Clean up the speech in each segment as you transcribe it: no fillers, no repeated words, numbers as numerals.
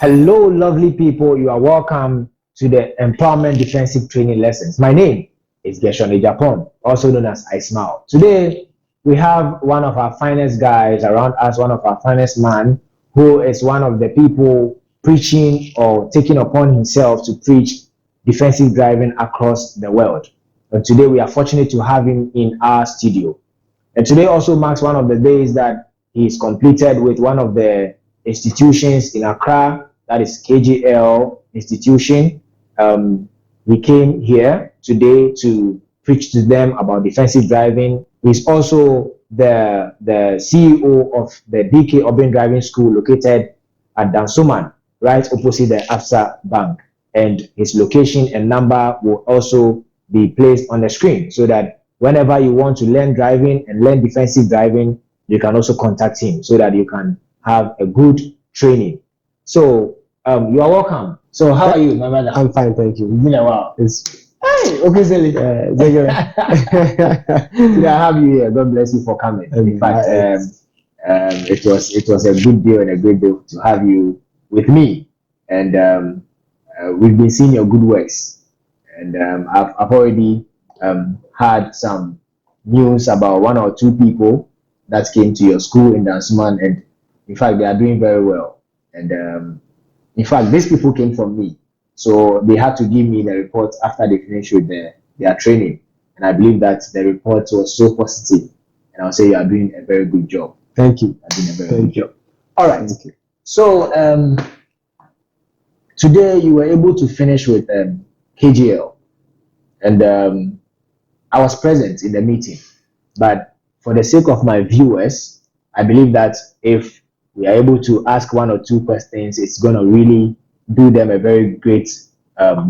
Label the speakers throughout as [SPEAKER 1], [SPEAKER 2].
[SPEAKER 1] Hello, lovely people. You are welcome to the Empowerment Defensive Training Lessons. My name is Gershon Japan, also known as I Smile. Today, we have one of our finest guys around us, one of our finest man, who is one of the people preaching or taking upon himself to preach defensive driving across the world. And today, we are fortunate to have him in our studio. And today also marks one of the days that he is completed with one of the institutions in Accra, that is KGL institution. We came here today to preach to them about defensive driving. He's also the CEO of the DK OBENG Driving School located at Dansoman, right opposite the AFSA Bank. And his location and number will also be placed on the screen so that whenever you want to learn driving and learn defensive driving, you can also contact him so that you can have a good training. So you are welcome. So how are you, my brother?
[SPEAKER 2] I'm fine, thank you.
[SPEAKER 1] It's been a while.
[SPEAKER 2] Hey,
[SPEAKER 1] okay, Sally. Good to have you here. God bless you for coming. In fact, it was a good day and a great day to have you with me. And we've been seeing your good works. And I've already had some news about one or two people that came to your school in Dansoman, and in fact they are doing very well. And in fact these people came from me, so they had to give me the report after they finished with their training, and I believe that the report was so positive, and I'll say you are doing a very good job.
[SPEAKER 2] Thank you.
[SPEAKER 1] You are doing a very good job. All right. So today you were able to finish with KGL, and I was present in the meeting, but for the sake of my viewers, I believe that if we are able to ask one or two questions, it's going to really do them a very great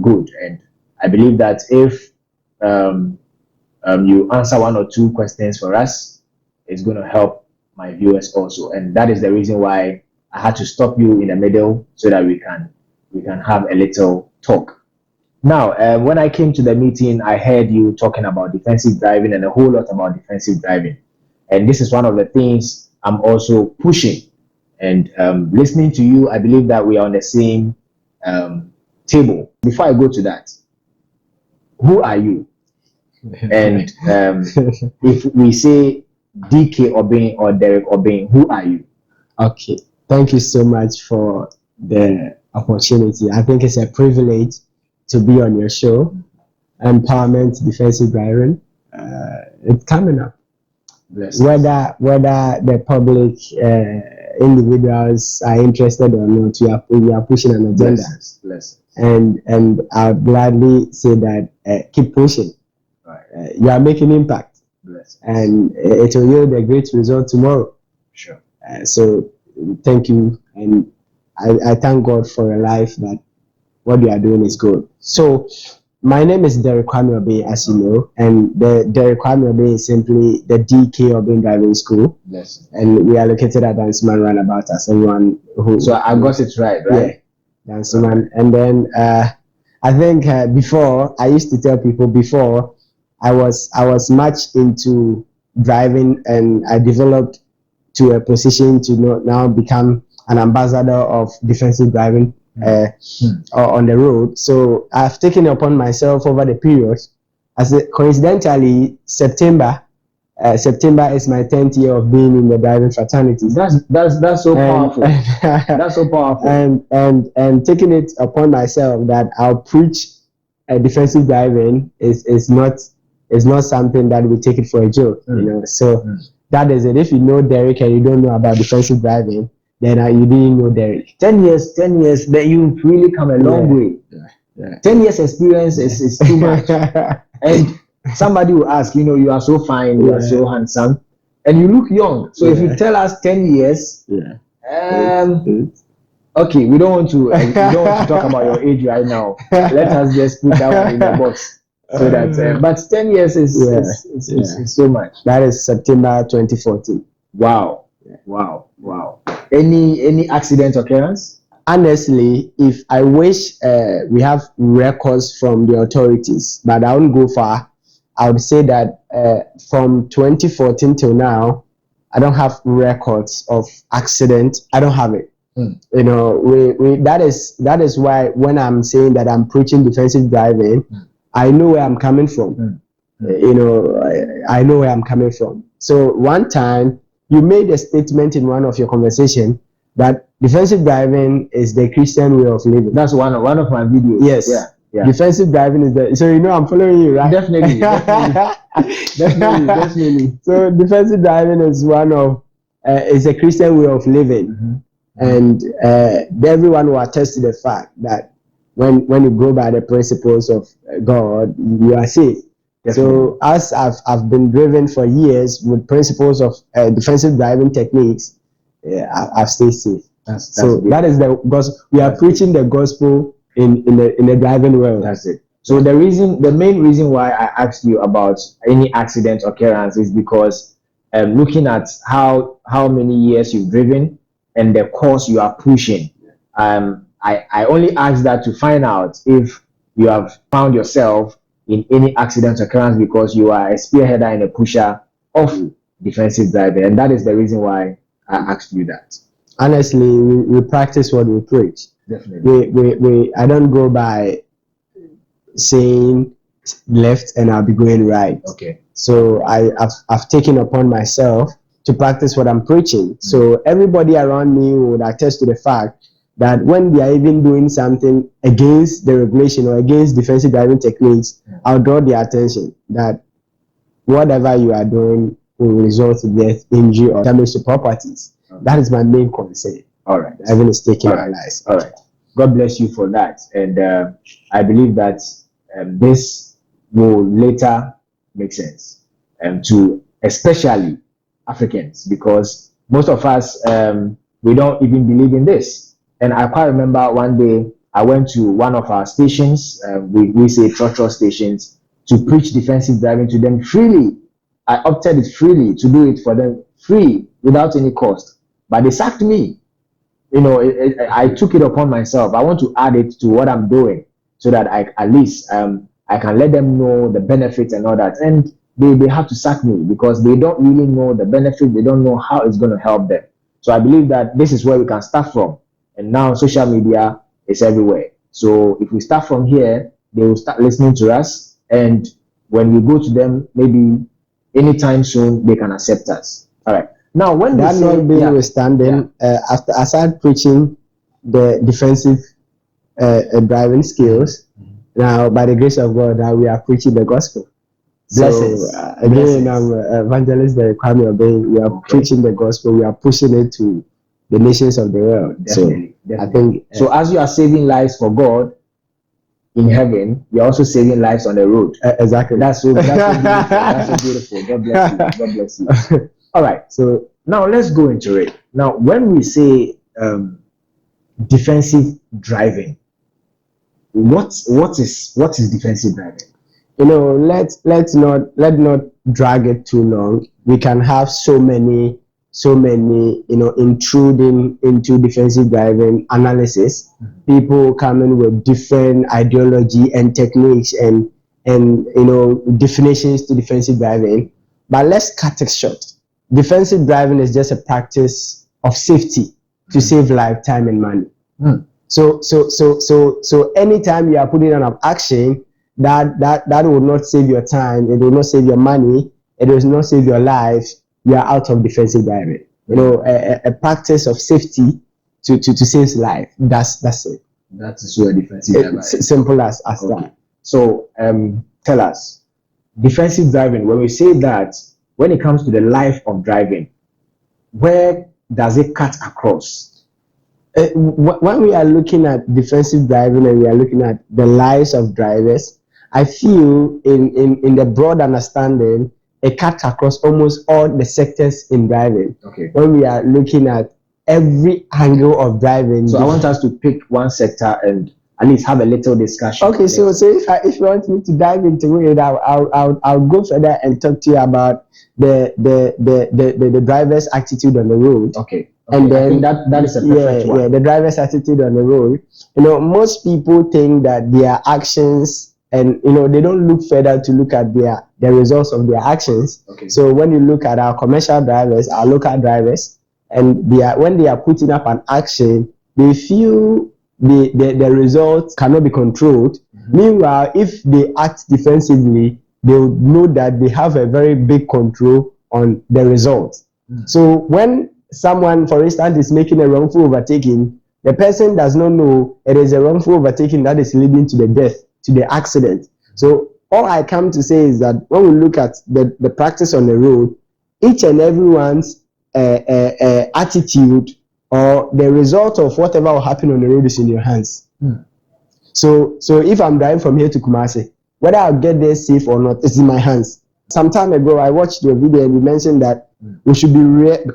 [SPEAKER 1] good. And I believe that if you answer one or two questions for us, it's going to help my viewers also. And that is the reason why I had to stop you in the middle so that we can have a little talk. Now, when I came to the meeting, I heard you talking about defensive driving and a whole lot about defensive driving. And this is one of the things I'm also pushing. And listening to you, I believe that we are on the same table. Before I go to that, who are you? And if we say DK OBENG or Derek OBENG, who are you?
[SPEAKER 2] Okay, thank you so much for the opportunity. I think it's a privilege to be on your show, Empowerment Defensive Driving. It's coming up. Whether the public individuals are interested or not, we are pushing an agenda. And I'll gladly say that keep pushing. Right. You are making impact. And it will yield a great result tomorrow.
[SPEAKER 1] Sure.
[SPEAKER 2] So thank you, and I thank God for your life, that what you are doing is good. So my name is Derek OBENG, as you know, and the Derek OBENG is simply the DK OBENG Driving School.
[SPEAKER 1] Yes.
[SPEAKER 2] And we are located at Dansoman Runabout, as everyone who...
[SPEAKER 1] So I got it right?
[SPEAKER 2] Yeah, Dansoman. And then I think before, I used to tell people before, I was much into driving, and I developed to a position to now become an ambassador of defensive driving on the road. So I've taken it upon myself over the period. Coincidentally, September is my 10th year of being in the driving fraternity.
[SPEAKER 1] That's so powerful. That's so powerful.
[SPEAKER 2] And taking it upon myself that I'll preach defensive driving is not something that we take it for a joke, you know. So that is it. If you know Derek and you don't know about defensive driving, then you didn't know Derek.
[SPEAKER 1] 10 years, that you've really come a long way. 10 years experience is too much. And somebody will ask, you are so fine, you are so handsome, and you look young. So if you tell us 10 years, okay, we don't want to talk about your age right now. Let us just put that one in the box. So that, but 10 years is so much.
[SPEAKER 2] That is September 2014.
[SPEAKER 1] Wow. Wow. Any accident occurrence?
[SPEAKER 2] Honestly, if I wish we have records from the authorities, but I won't go far. I would say that from 2014 till now, I don't have records of accident. I don't have it. You know, we that is why when I'm saying that I'm preaching defensive driving, I know where I'm coming from. You know, I know where I'm coming from. So one time you made a statement in one of your conversation that defensive driving is the Christian way of living.
[SPEAKER 1] That's one of my videos.
[SPEAKER 2] Yes.
[SPEAKER 1] Yeah.
[SPEAKER 2] Defensive driving is the, so you know I'm following you, right?
[SPEAKER 1] Definitely. Definitely.
[SPEAKER 2] So defensive driving is one of is a Christian way of living, and everyone will attest to the fact that when you go by the principles of God, you are saved. Definitely. So as I've been driven for years with principles of defensive driving techniques, I've stayed safe. So that is because we are preaching the gospel in the driving world.
[SPEAKER 1] That's it. So the main reason why I asked you about any accident occurrence is because looking at how many years you've driven and the course you are pushing, I only asked that to find out if you have found yourself in any accident occurrence because you are a spearheader and a pusher of defensive driving, and that is the reason why I asked you that.
[SPEAKER 2] Honestly, we practice what we preach.
[SPEAKER 1] Definitely.
[SPEAKER 2] We I don't go by saying left and I'll be going right.
[SPEAKER 1] Okay.
[SPEAKER 2] So I've taken upon myself to practice what I'm preaching. So everybody around me would attest to the fact that when they are even doing something against the regulation or against defensive driving techniques, I'll draw their attention that whatever you are doing will result in death, injury, or damage to properties. That is my main concern.
[SPEAKER 1] All right.
[SPEAKER 2] Driving is taking our lives.
[SPEAKER 1] All right. God bless you for that. And I believe that this will later make sense to especially Africans, because most of us, we don't even believe in this. And I quite remember one day I went to one of our stations, we say trotro stations, to preach defensive driving to them freely. I opted it freely to do it for them free without any cost. But they sacked me. You know, I took it upon myself. I want to add it to what I'm doing so that at least I can let them know the benefits and all that. And they have to sack me because they don't really know the benefit. They don't know how it's going to help them. So I believe that this is where we can start from. And now social media is everywhere. So if we start from here, they will start listening to us. And when we go to them, maybe anytime soon, they can accept us. All right. Now, when
[SPEAKER 2] that not being withstanding, after I started preaching the defensive driving skills, now by the grace of God, now we are preaching the gospel.
[SPEAKER 1] Blessings.
[SPEAKER 2] So again, evangelist Kwame Obeng, we are preaching the gospel. We are pushing it to the nations of the world.
[SPEAKER 1] Definitely.
[SPEAKER 2] I think
[SPEAKER 1] so. As you are saving lives for God in heaven, you're also saving lives on the road.
[SPEAKER 2] Exactly.
[SPEAKER 1] That's so beautiful. That's so beautiful. God bless you. God bless you. All right. So now let's go into it. Now, when we say defensive driving, what is defensive driving?
[SPEAKER 2] You know, let's not drag it too long. We can have so many, intruding into defensive driving analysis. People coming with different ideology and techniques and definitions to defensive driving. But let's cut it short. Defensive driving is just a practice of safety to save life, time, and money. So anytime you are putting on action that will not save your time, it will not save your money, it will not save your life, you are out of defensive driving. You know, a practice of safety to save life. That's it.
[SPEAKER 1] That is where defensive driving is.
[SPEAKER 2] Simple as that.
[SPEAKER 1] So tell us, defensive driving, when we say that, when it comes to the life of driving, where does it cut across?
[SPEAKER 2] When we are looking at defensive driving and we are looking at the lives of drivers, I feel in the broad understanding, it cuts across almost all the sectors in driving.
[SPEAKER 1] Okay.
[SPEAKER 2] When we are looking at every angle of driving.
[SPEAKER 1] So I want us to pick one sector and at least have a little discussion.
[SPEAKER 2] Okay, so if you want me to dive into it, I'll go further and talk to you about the driver's attitude on the road.
[SPEAKER 1] Okay.
[SPEAKER 2] And then
[SPEAKER 1] that is a perfect one.
[SPEAKER 2] Yeah, the driver's attitude on the road. You know, most people think that their actions, and they don't look further to look at the results of their actions.
[SPEAKER 1] Okay.
[SPEAKER 2] So when you look at our commercial drivers, our local drivers, and when they are putting up an action, they feel the results cannot be controlled. Meanwhile, if they act defensively, they would know that they have a very big control on the results. So when someone, for instance, is making a wrongful overtaking, the person does not know it is a wrongful overtaking that is leading to the death, to the accident. So all I come to say is that when we look at the practice on the road, each and everyone's attitude or the result of whatever will happen on the road is in your hands. So if I'm driving from here to Kumasi, whether I'll get there safe or not, it's in my hands. Some time ago, I watched your video and you mentioned that we should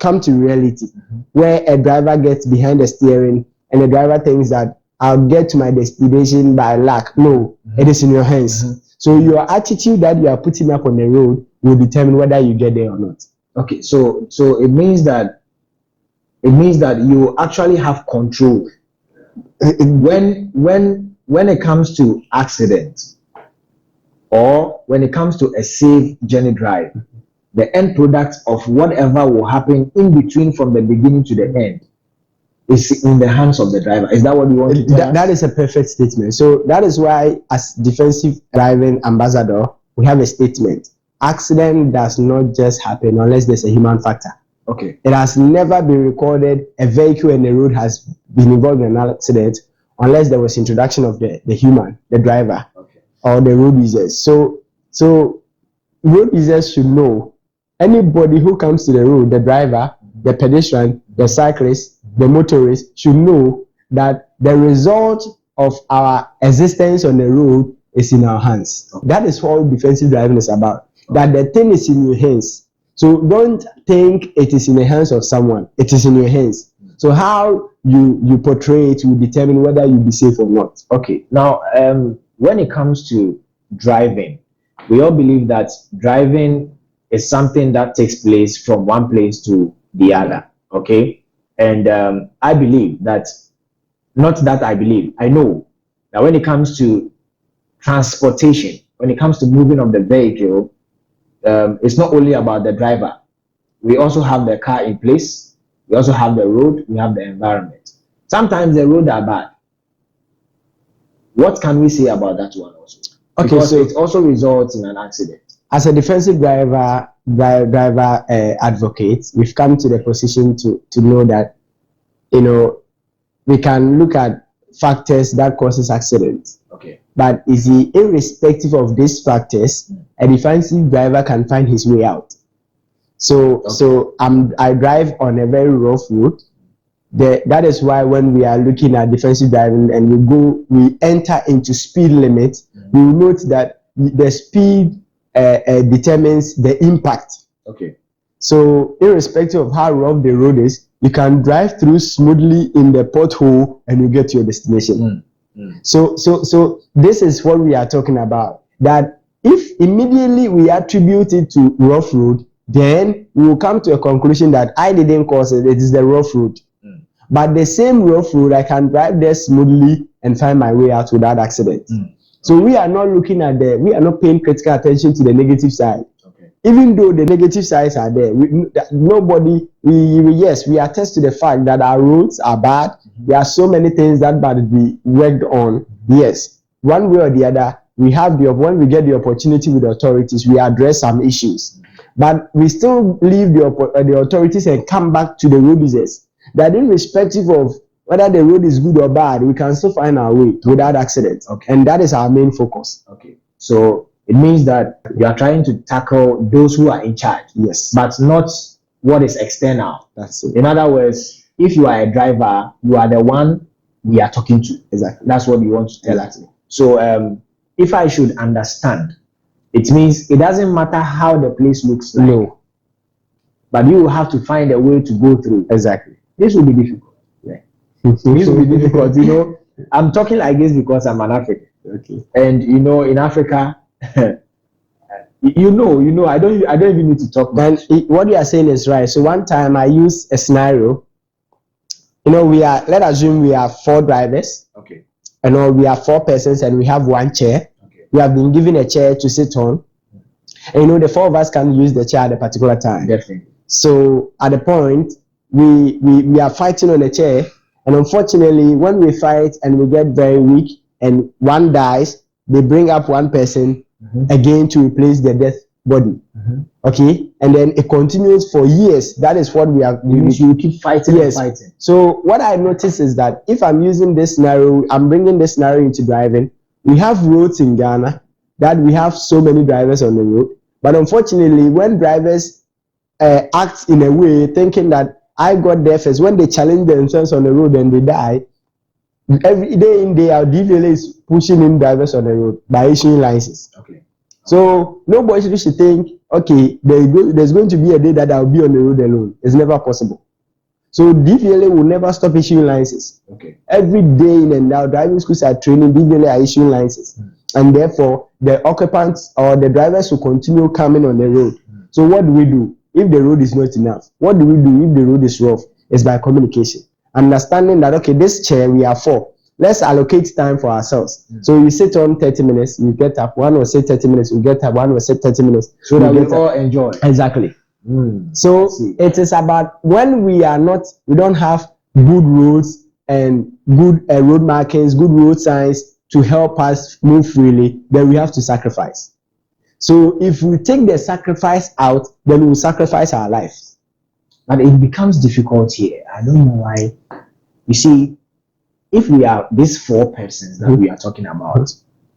[SPEAKER 2] come to reality, where a driver gets behind the steering and the driver thinks that I'll get to my destination by luck. No, it is in your hands. So your attitude that you are putting up on the road will determine whether you get there or not.
[SPEAKER 1] Okay, so it means that you actually have control when it comes to accidents or when it comes to a safe journey drive. The end product of whatever will happen in between from the beginning to the end is in the hands of the driver. Is that what you want to tell us?
[SPEAKER 2] That is a perfect statement. So that is why, as defensive driving ambassador, we have a statement. Accident does not just happen unless there's a human factor.
[SPEAKER 1] Okay.
[SPEAKER 2] It has never been recorded a vehicle in the road has been involved in an accident unless there was introduction of the human, the driver, or the road users. So road users should know, anybody who comes to the road, the driver, the pedestrian, the cyclist, the motorist, should know that the result of our existence on the road is in our hands. That is what defensive driving is about. That the thing is in your hands. So don't think it is in the hands of someone. It is in your hands. So how you portray it will determine whether you'll be safe or not.
[SPEAKER 1] Okay. Now, when it comes to driving, we all believe that driving is something that takes place from one place to the other. Okay. And I believe that, not that I believe, I know that when it comes to transportation, when it comes to moving of the vehicle, it's not only about the driver. We also have the car in place. We also have the road. We have the environment. Sometimes the roads are bad. What can we say about that one also?
[SPEAKER 2] Okay,
[SPEAKER 1] because
[SPEAKER 2] so
[SPEAKER 1] it also results in an accident.
[SPEAKER 2] As a defensive driver advocate, we've come to the position to know that, we can look at factors that causes accidents.
[SPEAKER 1] Okay.
[SPEAKER 2] But irrespective of these factors, a defensive driver can find his way out. So I drive on a very rough road. That is why when we are looking at defensive driving and we enter into speed limit, we will note that the speed determines the impact.
[SPEAKER 1] Okay.
[SPEAKER 2] So irrespective of how rough the road is, you can drive through smoothly in the pothole and you get to your destination. So this is what we are talking about. That if immediately we attribute it to rough road, then we will come to a conclusion that I didn't cause it. It is the rough road. But the same rough road, I can drive there smoothly and find my way out without accident. So we are not we are not paying critical attention to the negative side.
[SPEAKER 1] Okay.
[SPEAKER 2] Even though the negative sides are there, we attest to the fact that our roads are bad. There are so many things that must be worked on. Yes, one way or the other, when we get the opportunity with the authorities, we address some issues. But we still leave the authorities and come back to the road users. That irrespective of whether the road is good or bad, we can still find our way without accident.
[SPEAKER 1] Okay.
[SPEAKER 2] And that is our main focus.
[SPEAKER 1] Okay. So it means that you are trying to tackle those who are in charge.
[SPEAKER 2] Yes.
[SPEAKER 1] But not what is external.
[SPEAKER 2] That's it.
[SPEAKER 1] In other words, if you are a driver, you are the one we are talking to.
[SPEAKER 2] Exactly.
[SPEAKER 1] That's what you want to tell us. So if I should understand, it means it doesn't matter how the place looks like.
[SPEAKER 2] No.
[SPEAKER 1] But you will have to find a way to go through.
[SPEAKER 2] Exactly.
[SPEAKER 1] This will be difficult. Yeah. This will be difficult. I'm talking like this because I'm an African.
[SPEAKER 2] Okay.
[SPEAKER 1] And in Africa, I don't even need to talk much.
[SPEAKER 2] And what you are saying is right. So one time I used a scenario. Let's assume we are 4 drivers.
[SPEAKER 1] Okay.
[SPEAKER 2] We are 4 persons and we have 1 chair.
[SPEAKER 1] Okay.
[SPEAKER 2] We have been given a chair to sit on. And the 4 of us can use the chair at a particular time.
[SPEAKER 1] Definitely.
[SPEAKER 2] So at the point, we are fighting on a chair, and unfortunately, when we fight and we get very weak and one dies, they bring up one person again to replace the dead body. Okay, and then it continues for years. That is what we are.
[SPEAKER 1] You keep fighting and
[SPEAKER 2] Yes.
[SPEAKER 1] fighting.
[SPEAKER 2] So what I notice is that if I'm using this scenario, I'm bringing this scenario into driving. We have roads in Ghana that we have so many drivers on the road, but unfortunately, when drivers act in a way thinking that I got there first, when they challenge themselves on the road and they die, every day in day out, DVLA is pushing in drivers on the road by issuing licenses.
[SPEAKER 1] Okay.
[SPEAKER 2] So nobody should think, okay, there's going to be a day that I'll be on the road alone. It's never possible. So DVLA will never stop issuing licenses.
[SPEAKER 1] Okay.
[SPEAKER 2] Every day in and out, driving schools are training, DVLA are issuing licenses. And therefore, the occupants or the drivers will continue coming on the road. So what do? If the road is not enough, what do we do if the road is rough? It's by communication. Understanding that, okay, this chair, we are 4. Let's allocate time for ourselves. So you sit on 30 minutes, you get up. One will say 30 minutes, you get up. One will say 30 minutes.
[SPEAKER 1] So that we all enjoy.
[SPEAKER 2] Exactly. So it is about when we don't have good roads and good road markings, good road signs to help us move freely, then we have to sacrifice. So if we take the sacrifice out, then we'll sacrifice our lives.
[SPEAKER 1] But it becomes difficult here. I don't know why. You see, if we are these 4 persons that we are talking about,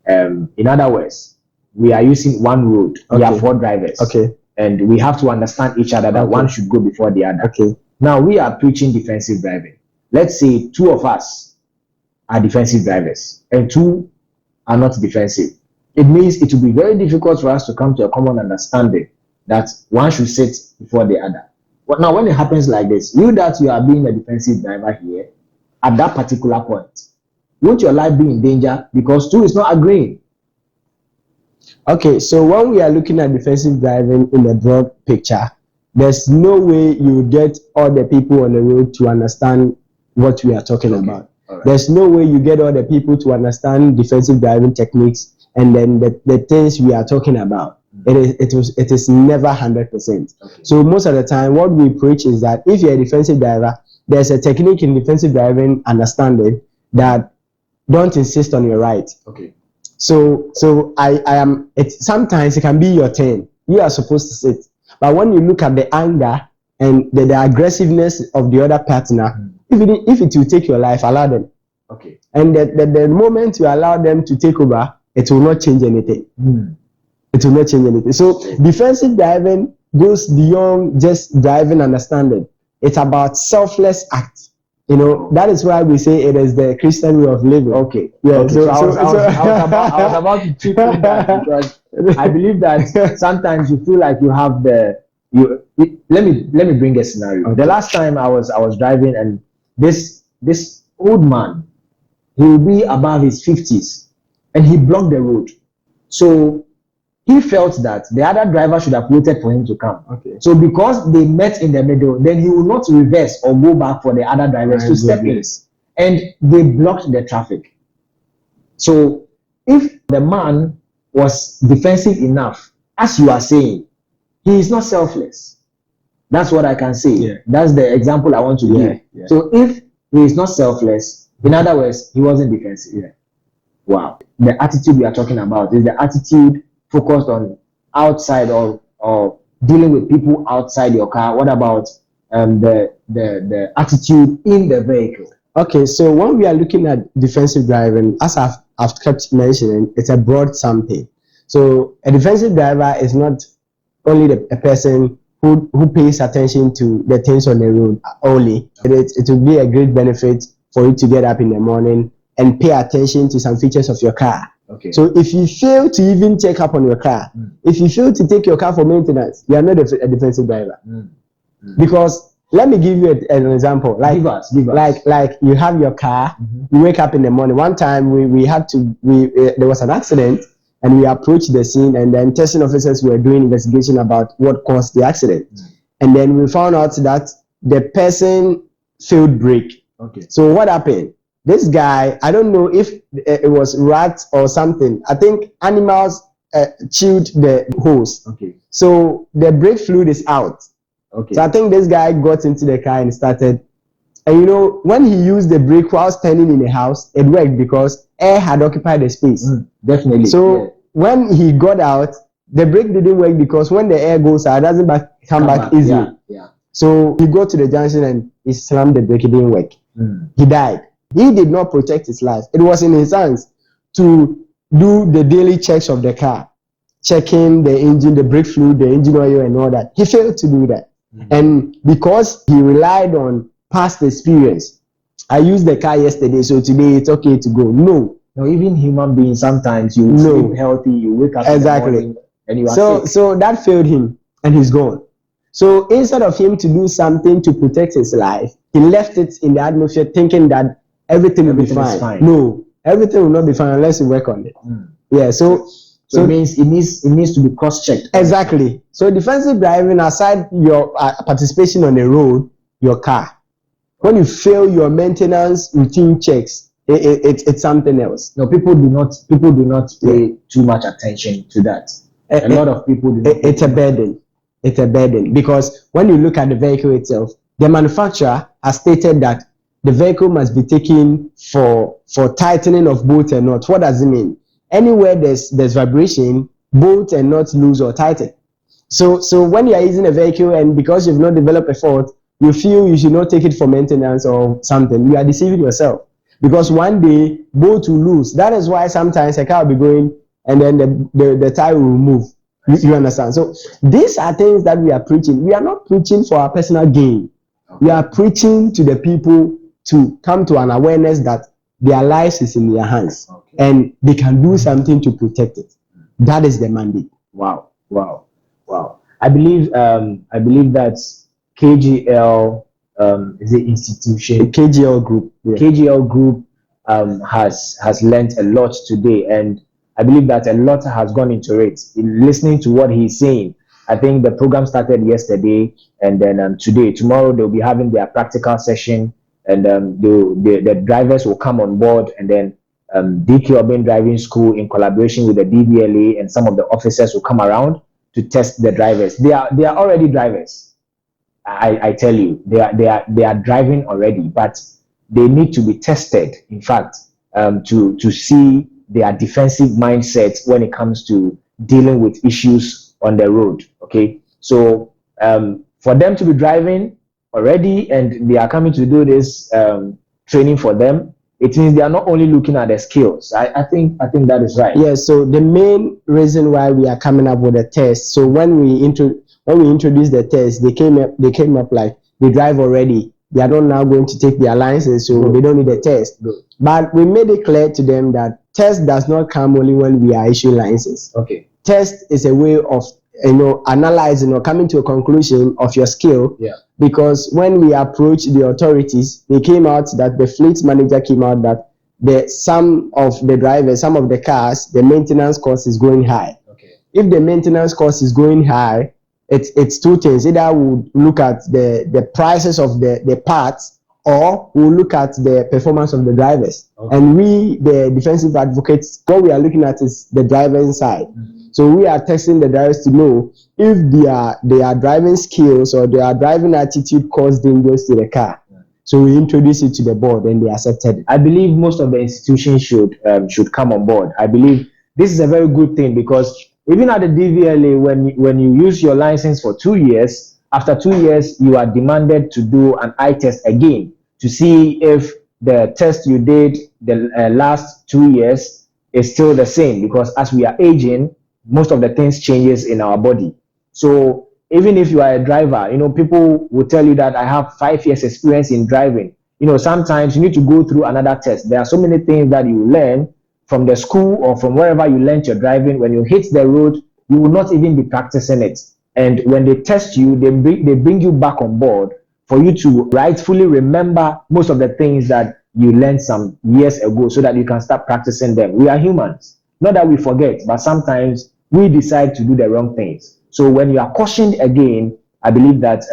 [SPEAKER 1] in other words, we are using one road. We are 4 drivers.
[SPEAKER 2] Okay.
[SPEAKER 1] And we have to understand each other that one should go before the other.
[SPEAKER 2] Okay.
[SPEAKER 1] Now we are preaching defensive driving. Let's say 2 of us are defensive drivers and 2 are not defensive. It means it will be very difficult for us to come to a common understanding that one should sit before the other. But now when it happens like this, you are being a defensive driver here at that particular point, won't your life be in danger because 2 is not agreeing?
[SPEAKER 2] Okay, so when we are looking at defensive driving in the broad picture, there's no way you get all the people on the road to understand what we are talking about. Right. There's no way you get all the people to understand defensive driving techniques and then the things we are talking about. It is never 100%. Okay. So most of the time, what we preach is that if you're a defensive driver, there's a technique in defensive driving understanding that don't insist on your right.
[SPEAKER 1] Okay.
[SPEAKER 2] So I am. Sometimes it can be your turn. You are supposed to sit, but when you look at the anger and the aggressiveness of the other partner, if it will take your life, allow them.
[SPEAKER 1] Okay.
[SPEAKER 2] And the moment you allow them to take over, it will not change anything. It will not change anything. So defensive driving goes beyond just driving understanding. It's about selfless act. You know, that is why we say it is the Christian way of living.
[SPEAKER 1] Okay.
[SPEAKER 2] Yeah.
[SPEAKER 1] Okay. So I was about to chip in that because I believe that sometimes you feel like you have let me bring a scenario. Okay. The last time I was driving and this old man, he will be above his 50s and he blocked the road. So he felt that the other driver should have waited for him to come.
[SPEAKER 2] Okay.
[SPEAKER 1] So because they met in the middle, then he will not reverse or go back for the other drivers to step in. And they blocked the traffic. So if the man was defensive enough, as you are saying, he is not selfless. That's what I can say.
[SPEAKER 2] Yeah.
[SPEAKER 1] That's the example I want to give.
[SPEAKER 2] Yeah.
[SPEAKER 1] So if he is not selfless, in other words, he wasn't defensive. Yeah. Wow. The attitude we are talking about is the attitude focused on outside or dealing with people outside your car. What about the attitude in the vehicle?
[SPEAKER 2] Okay, so when we are looking at defensive driving, as I've kept mentioning, it's a broad something. So a defensive driver is not only a person who pays attention to the things on the road only. It will be a great benefit for you to get up in the morning and pay attention to some features of your car.
[SPEAKER 1] Okay.
[SPEAKER 2] So if you fail to even check up on your car, if you fail to take your car for maintenance, you are not a defensive driver. Because let me give you an example. Like,
[SPEAKER 1] give us.
[SPEAKER 2] Like you have your car, you wake up in the morning. One time there was an accident and we approached the scene and then testing officers were doing investigation about what caused the accident. And then we found out that the person failed brake.
[SPEAKER 1] Okay.
[SPEAKER 2] So what happened? This guy, I don't know if it was rats or something. I think animals chewed the hose.
[SPEAKER 1] Okay.
[SPEAKER 2] So the brake fluid is out.
[SPEAKER 1] Okay.
[SPEAKER 2] So I think this guy got into the car and started. And when he used the brake while standing in the house, it worked because air had occupied the space.
[SPEAKER 1] Definitely.
[SPEAKER 2] So when he got out, the brake didn't work because when the air goes out, it doesn't come back easily.
[SPEAKER 1] Yeah.
[SPEAKER 2] So he got to the junction and he slammed the brake. It didn't work. He died. He did not protect his life. It was in his hands to do the daily checks of the car, checking the engine, the brake fluid, the engine oil, and all that. He failed to do that. And because he relied on past experience, I used the car yesterday, so today it's okay to go. No,
[SPEAKER 1] even human beings, sometimes you sleep healthy, you wake up
[SPEAKER 2] exactly
[SPEAKER 1] in the morning, and you are sick.
[SPEAKER 2] So that failed him, and he's gone. So instead of him to do something to protect his life, he left it in the atmosphere thinking that everything will be fine. No, everything will not be fine unless you work on it. Yeah, so
[SPEAKER 1] it means it needs to be cross-checked.
[SPEAKER 2] Exactly. So defensive driving, aside your participation on the road, your car, when you fail your maintenance routine checks, it's something else.
[SPEAKER 1] No, people do not pay too much attention to that. A lot of people do not.
[SPEAKER 2] It's a burden. It's a burden because when you look at the vehicle itself, the manufacturer has stated that the vehicle must be taken for tightening of bolt and nuts. What does it mean? Anywhere there's vibration, bolt and nuts loose or tighten. So when you are using a vehicle and because you've not developed a fault, you feel you should not take it for maintenance or something, you are deceiving yourself. Because one day bolt will lose. That is why sometimes a car will be going and then the tire will move. You understand? So these are things that we are preaching. We are not preaching for our personal gain. We are preaching to the people to come to an awareness that their lives is in their hands and they can do something to protect it. That is the mandate.
[SPEAKER 1] Wow. I believe that KGL is the institution.
[SPEAKER 2] KGL group.
[SPEAKER 1] Yeah. KGL group has learned a lot today, and I believe that a lot has gone into it. In listening to what he's saying, I think the program started yesterday, and then tomorrow they'll be having their practical session, and the drivers will come on board, and then DK OBENG Driving School, in collaboration with the DVLA and some of the officers, will come around to test the drivers. They are already drivers. I tell you, they are driving already, but they need to be tested. In fact, to see their defensive mindset when it comes to dealing with issues on the road. Okay, so for them to be driving already and they are coming to do this training for them, it means they are not only looking at the skills. I think that is right.
[SPEAKER 2] Yeah. So the main reason why we are coming up with a test. So when we introduced the test, they came up like they drive already. They are not now going to take their license, so they don't need a test. But we made it clear to them that test does not come only when we are issuing licenses.
[SPEAKER 1] Okay.
[SPEAKER 2] Test is a way of analyzing or coming to a conclusion of your skill.
[SPEAKER 1] Yeah.
[SPEAKER 2] Because when we approached the authorities, they came out that the fleet manager came out that some of the cars, the maintenance cost is going high.
[SPEAKER 1] Okay.
[SPEAKER 2] If the maintenance cost is going high, it's two things. Either we'll look at the prices of the parts, or we'll look at the performance of the drivers. Okay. And we, the defensive advocates, what we are looking at is the driver's side. So we are testing the drivers to know if their driving skills or their driving attitude cause dangers to the car. So we introduce it to the board and they accepted it.
[SPEAKER 1] I believe most of the institutions should come on board. I believe this is a very good thing, because even at the DVLA, when you use your license for 2 years, after 2 years, you are demanded to do an eye test again to see if the test you did the last 2 years is still the same, because as we are aging, most of the things changes in our body. So even if you are a driver, people will tell you that I have 5 years experience in driving. Sometimes you need to go through another test. There are so many things that you learn from the school or from wherever you learned your driving. When you hit the road, you will not even be practicing it. And when they test you, they bring you back on board for you to rightfully remember most of the things that you learned some years ago, so that you can start practicing them. We are humans. Not that we forget, but sometimes we decide to do the wrong things. So when you are cautioned again, I believe that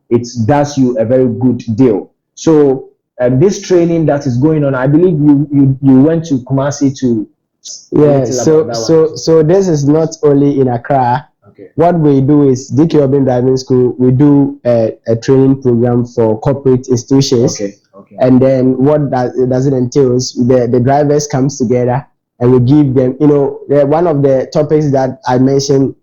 [SPEAKER 1] it does you a very good deal. So this training that is going on, I believe you went to Kumasi to.
[SPEAKER 2] Yeah. So this is not only in Accra.
[SPEAKER 1] Okay.
[SPEAKER 2] What we do is DK Urban Driving School. We do a training program for corporate institutions.
[SPEAKER 1] Okay. Okay.
[SPEAKER 2] And then what does it entail is the drivers comes together and we give them, one of the topics that I mentioned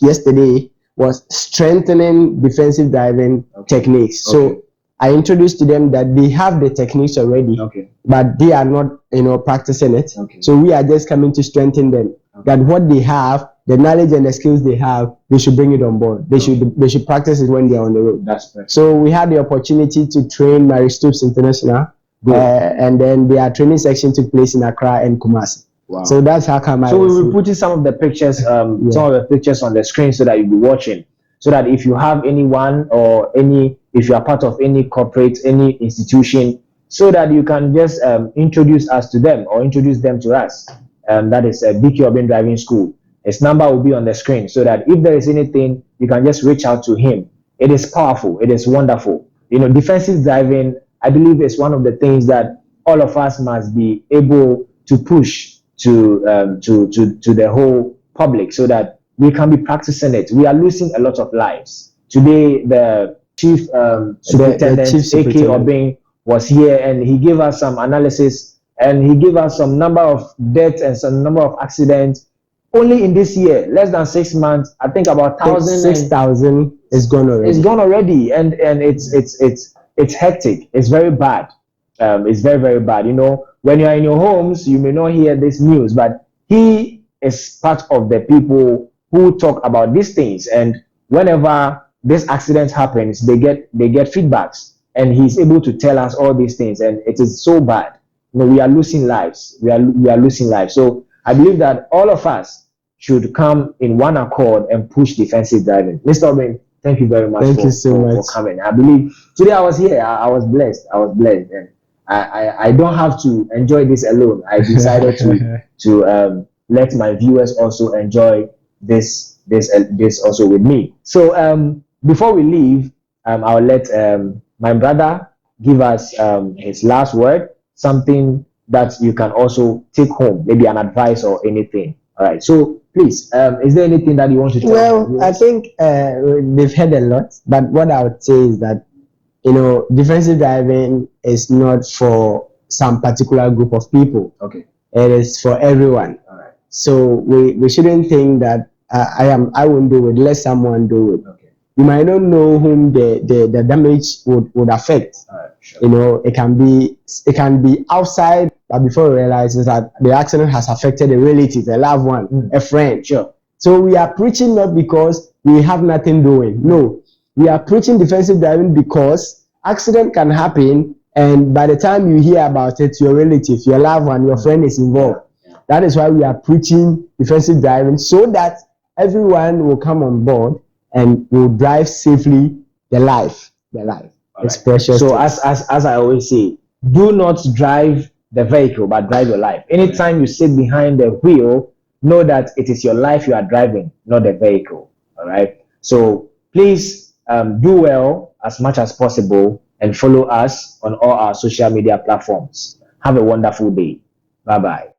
[SPEAKER 2] yesterday was strengthening defensive driving techniques. So I introduced to them that they have the techniques already, but they are not, practicing it. So we are just coming to strengthen them. That what they have, the knowledge and the skills they have, they should bring it on board. They should practice it when they are on the road.
[SPEAKER 1] That's perfect.
[SPEAKER 2] So we had the opportunity to train Mary Stoops International, and then their training section took place in Accra and Kumasi.
[SPEAKER 1] Wow.
[SPEAKER 2] So that's how come.
[SPEAKER 1] So we will put some of the pictures, some of the pictures on the screen so that you'll be watching. So that if you have anyone or if you are part of any corporate, any institution, so that you can just introduce us to them or introduce them to us. That is BQ Urban Driving School. His number will be on the screen so that if there is anything, you can just reach out to him. It is powerful. It is wonderful. Defensive driving, I believe, is one of the things that all of us must be able to push to the whole public so that we can be practicing it. We are losing a lot of lives. Today, the Chief Superintendent, A.K. OBENG, was here and he gave us some analysis and he gave us some number of deaths and some number of accidents. Only in this year, less than 6 months, I think about
[SPEAKER 2] 6,000 is gone already.
[SPEAKER 1] It's gone already, and it's hectic. It's very bad. It's very, very bad. When you are in your homes, you may not hear this news, but he is part of the people who talk about these things. And whenever this accident happens, they get feedbacks, and he's able to tell us all these things. And it is so bad. We are losing lives. We are losing lives. So I believe that all of us should come in one accord and push defensive driving. Mr. OBENG, thank you very much.
[SPEAKER 2] Thank you so much
[SPEAKER 1] for coming. I believe today I was here. I was blessed. And I don't have to enjoy this alone. I decided to let my viewers also enjoy this also with me. So before we leave, I'll let my brother give us his last word, something that you can also take home, maybe an advice or anything. All right. So please, is there anything that you want to tell?
[SPEAKER 2] Well, I think they've heard a lot, but what I would say is that defensive driving is not for some particular group of people.
[SPEAKER 1] Okay.
[SPEAKER 2] It is for everyone.
[SPEAKER 1] All right.
[SPEAKER 2] So we shouldn't think that I won't do it, let someone do it.
[SPEAKER 1] Okay.
[SPEAKER 2] You might not know whom the damage would affect.
[SPEAKER 1] All right. Sure.
[SPEAKER 2] It can be outside, but before you realize is that the accident has affected a relative, a loved one, a friend.
[SPEAKER 1] Sure.
[SPEAKER 2] So we are preaching not because we have nothing doing. No, we are preaching defensive driving because accident can happen, and by the time you hear about it, your relative, your loved one, your friend is involved.
[SPEAKER 1] Yeah.
[SPEAKER 2] That is why we are preaching defensive driving, so that everyone will come on board and will drive safely the life. It's precious.
[SPEAKER 1] So as I always say, do not drive the vehicle, but drive your life. Anytime you sit behind the wheel, know that it is your life you are driving, not the vehicle. All right. So please do well as much as possible and follow us on all our social media platforms. Have a wonderful day. Bye-bye.